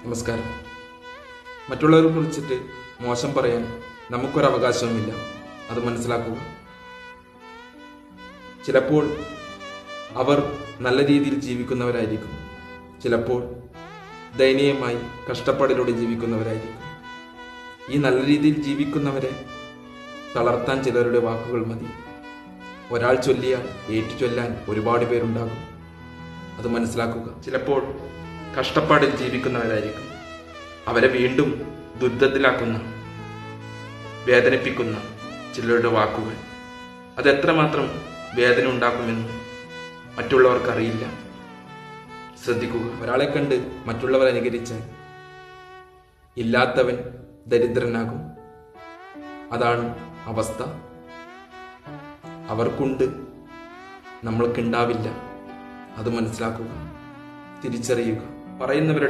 നമസ്കാരം. മറ്റുള്ളവരെ കുറിച്ചിട്ട് മോശം പറയാൻ നമുക്കൊരവകാശവുമില്ല. അത് മനസ്സിലാക്കുക. ചിലപ്പോൾ അവർ നല്ല രീതിയിൽ ജീവിക്കുന്നവരായിരിക്കും, ചിലപ്പോൾ ദയനീയമായി കഷ്ടപ്പാടിലൂടെ ജീവിക്കുന്നവരായിരിക്കും. ഈ നല്ല രീതിയിൽ ജീവിക്കുന്നവരെ തളർത്താൻ ചിലരുടെ വാക്കുകൾ മതി. ഒരാൾ ചൊല്ലിയാൽ ഏറ്റു ചൊല്ലാൻ ഒരുപാട് പേരുണ്ടാകും. അത് മനസ്സിലാക്കുക. ചിലപ്പോൾ കഷ്ടപ്പാടിൽ ജീവിക്കുന്നവരായിരിക്കും. അവരെ വീണ്ടും ദുരിതത്തിലാക്കുന്ന, വേദനിപ്പിക്കുന്ന ചിലരുടെ വാക്കുകൾ അതെത്രമാത്രം വേദന ഉണ്ടാക്കുമെന്ന് മറ്റുള്ളവർക്കറിയില്ല. ശ്രദ്ധിക്കുക. ഒരാളെ കണ്ട് മറ്റുള്ളവർ അനുകരിച്ചാൽ ഇല്ലാത്തവൻ ദരിദ്രനാകും. അതാണ് അവസ്ഥ. അവർക്കുണ്ട്, നമ്മൾക്കുണ്ടാവില്ല. അത് മനസ്സിലാക്കുക, തിരിച്ചറിയുക. പറയുന്നവരുടെ